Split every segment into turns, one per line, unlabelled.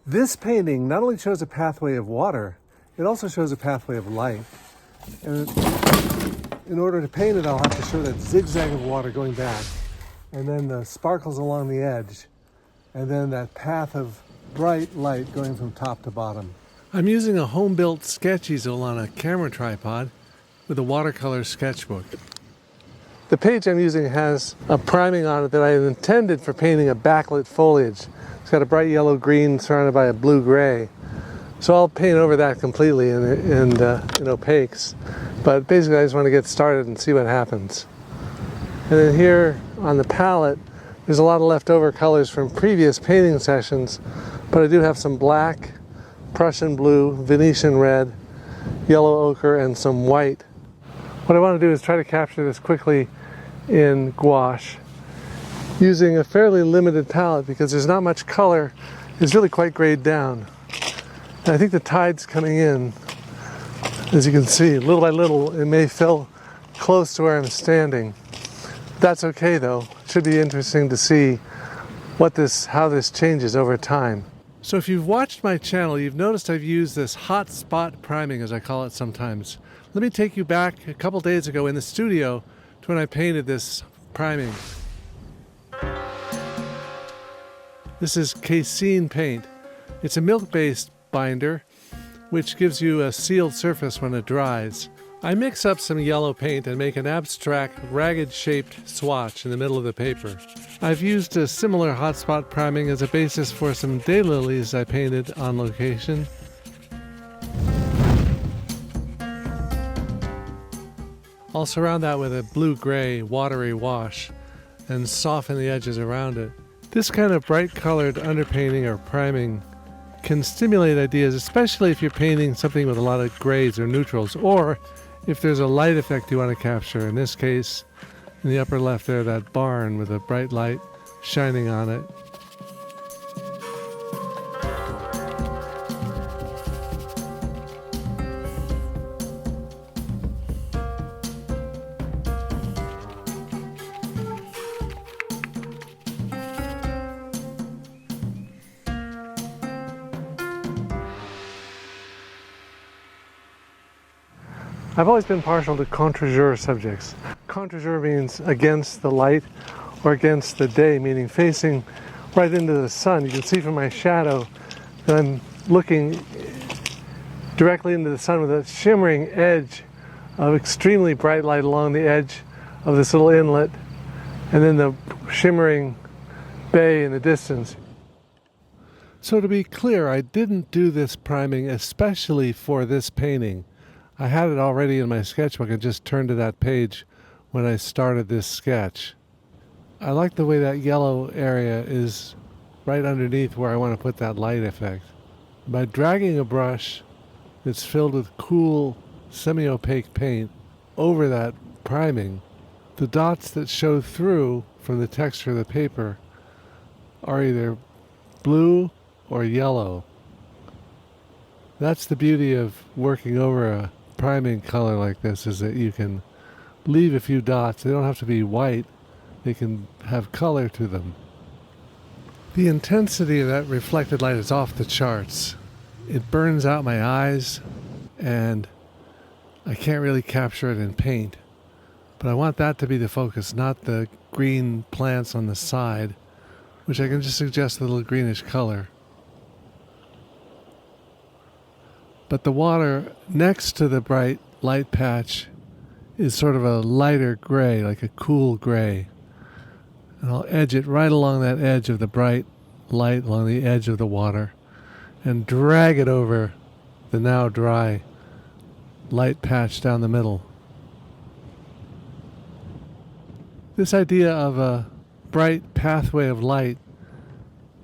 This painting not only shows a pathway of water, it also shows a pathway of light. And in order to paint it, I'll have to show that zigzag of water going back, and then the sparkles along the edge, and then that path of bright light going from top to bottom. I'm using a home-built sketch easel on a camera tripod with a watercolor sketchbook. The page I'm using has a priming on it that I intended for painting a backlit foliage. It's got a bright yellow-green surrounded by a blue-gray. So I'll paint over that completely in opaques. But basically I just want to get started and see what happens. And then here on the palette, there's a lot of leftover colors from previous painting sessions, but I do have some black, Prussian blue, Venetian red, yellow ochre, and some white. What I want to do is try to capture this quickly in gouache using a fairly limited palette because there's not much color. It's really quite grayed down. And I think the tide's coming in. As you can see, little by little, it may fill close to where I'm standing. That's okay though. It should be interesting to see how this changes over time. So if you've watched my channel, you've noticed I've used this hotspot priming, as I call it sometimes. Let me take you back a couple days ago in the studio to when I painted this priming. This is Casein paint. It's a milk-based binder, which gives you a sealed surface when it dries. I mix up some yellow paint and make an abstract, ragged-shaped swatch in the middle of the paper. I've used a similar hotspot priming as a basis for some daylilies I painted on location. I'll surround that with a blue-gray, watery wash and soften the edges around it. This kind of bright-colored underpainting or priming can stimulate ideas, especially if you're painting something with a lot of grays or neutrals, or if there's a light effect you want to capture. In this case, in the upper left there, that barn with a bright light shining on it. I've always been partial to contre-jour subjects. Contre-jour means against the light or against the day, meaning facing right into the sun. You can see from my shadow that I'm looking directly into the sun with a shimmering edge of extremely bright light along the edge of this little inlet, and then the shimmering bay in the distance. So to be clear, I didn't do this priming especially for this painting. I had it already in my sketchbook and just turned to that page when I started this sketch. I like the way that yellow area is right underneath where I want to put that light effect. By dragging a brush that's filled with cool, semi-opaque paint over that priming, the dots that show through from the texture of the paper are either blue or yellow. That's the beauty of working over a priming color like this, is that you can leave a few dots. They don't have to be white. They can have color to them. The intensity of that reflected light is off the charts. It burns out my eyes and I can't really capture it in paint. But I want that to be the focus, not the green plants on the side, which I can just suggest a little greenish color. But the water next to the bright light patch is sort of a lighter gray, like a cool gray. And I'll edge it right along that edge of the bright light, along the edge of the water, and drag it over the now dry light patch down the middle. This idea of a bright pathway of light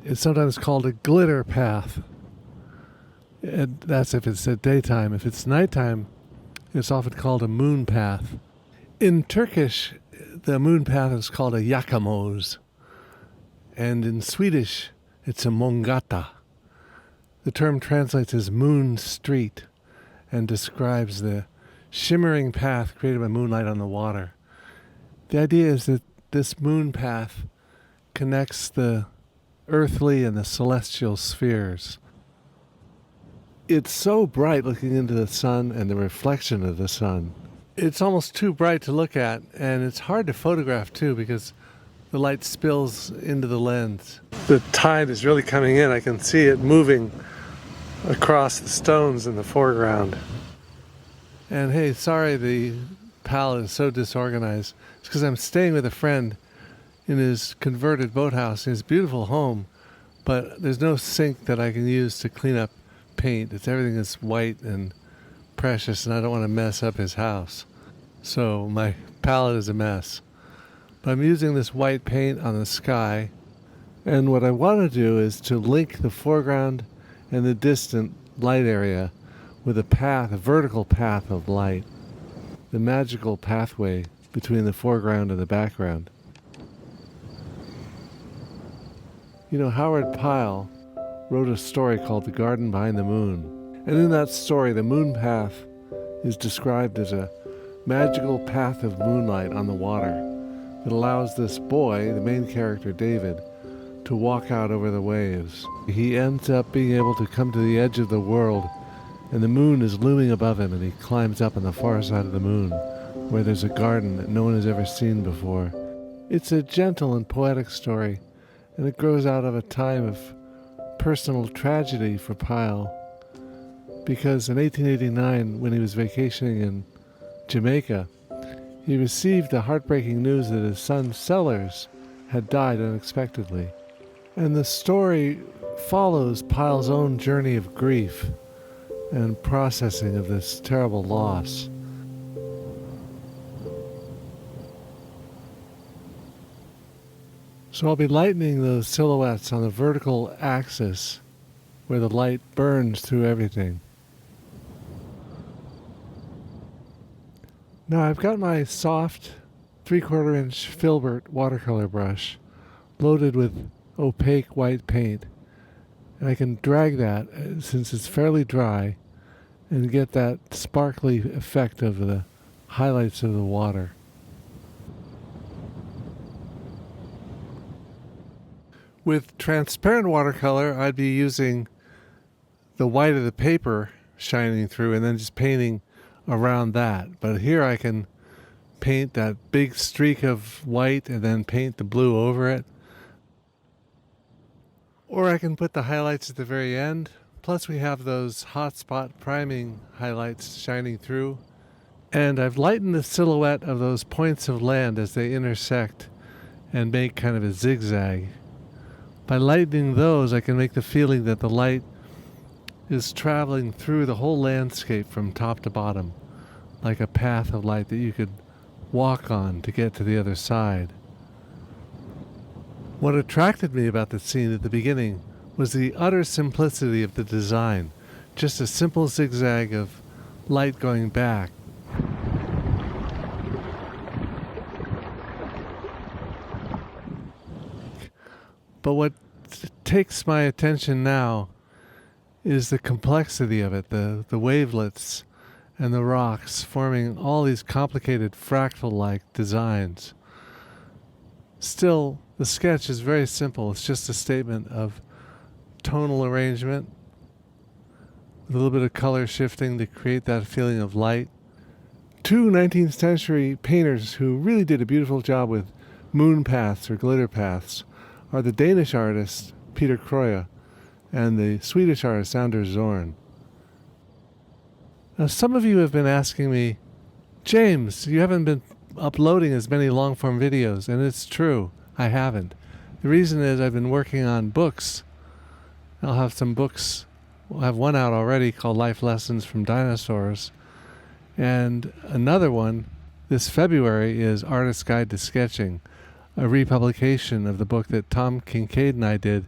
is sometimes called a glitter path. And that's if it's at daytime. If it's nighttime, it's often called a moon path. In Turkish, the moon path is called a yakamoz. And in Swedish, it's a mongata. The term translates as moon street and describes the shimmering path created by moonlight on the water. The idea is that this moon path connects the earthly and the celestial spheres. It's so bright looking into the sun and the reflection of the sun. It's almost too bright to look at, and it's hard to photograph too because the light spills into the lens. The tide is really coming in. I can see it moving across the stones in the foreground. And hey, sorry the palette is so disorganized. It's because I'm staying with a friend in his converted boathouse in his beautiful home, but there's no sink that I can use to clean up paint. Everything is white and precious, and I don't want to mess up his house. So my palette is a mess. But I'm using this white paint on the sky, and what I want to do is to link the foreground and the distant light area with a path, a vertical path of light, the magical pathway between the foreground and the background. You know, Howard Pyle wrote a story called The Garden Behind the Moon. And in that story, the moon path is described as a magical path of moonlight on the water that allows this boy, the main character David, to walk out over the waves. He ends up being able to come to the edge of the world, and the moon is looming above him, and he climbs up on the far side of the moon, where there's a garden that no one has ever seen before. It's a gentle and poetic story, and it grows out of a time of personal tragedy for Pyle, because in 1889, when he was vacationing in Jamaica, he received the heartbreaking news that his son Sellers had died unexpectedly. And the story follows Pyle's own journey of grief and processing of this terrible loss. So I'll be lightening those silhouettes on the vertical axis where the light burns through everything. Now I've got my soft 3/4 inch filbert watercolor brush loaded with opaque white paint, and I can drag that, since it's fairly dry, and get that sparkly effect of the highlights of the water. With transparent watercolor, I'd be using the white of the paper shining through and then just painting around that. But here I can paint that big streak of white and then paint the blue over it. Or I can put the highlights at the very end. Plus we have those Hotspot priming highlights shining through. And I've lightened the silhouette of those points of land as they intersect and make kind of a zigzag. By lightening those, I can make the feeling that the light is traveling through the whole landscape from top to bottom, like a path of light that you could walk on to get to the other side. What attracted me about the scene at the beginning was the utter simplicity of the design, just a simple zigzag of light going back. But what takes my attention now is the complexity of it, the wavelets and the rocks forming all these complicated fractal-like designs. Still, the sketch is very simple. It's just a statement of tonal arrangement, with a little bit of color shifting to create that feeling of light. Two 19th century painters who really did a beautiful job with moon paths or glitter paths are the Danish artist Peter Kroya and the Swedish artist Anders Zorn. Now, some of you have been asking me, James, you haven't been uploading as many long-form videos, and it's true, I haven't. The reason is I've been working on books. I'll have some books. We'll have one out already called Life Lessons from Dinosaurs, and another one this February is Artist's Guide to Sketching, a republication of the book that Tom Kincaid and I did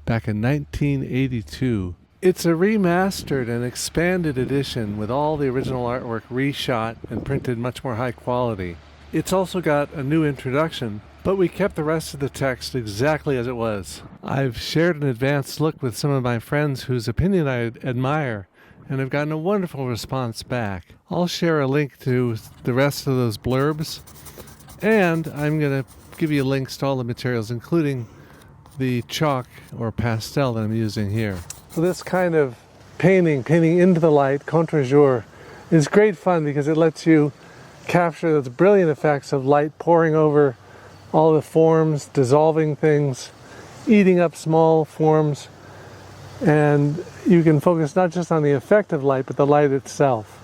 back in 1982. It's a remastered and expanded edition with all the original artwork reshot and printed much more high quality. It's also got a new introduction, but we kept the rest of the text exactly as it was. I've shared an advanced look with some of my friends whose opinion I admire, and have gotten a wonderful response back. I'll share a link to the rest of those blurbs, and I'm going to give you links to all the materials, including the chalk or pastel that I'm using here. So this kind of painting into the light, contre-jour, is great fun because it lets you capture those brilliant effects of light pouring over all the forms, dissolving things, eating up small forms, and you can focus not just on the effect of light, but the light itself.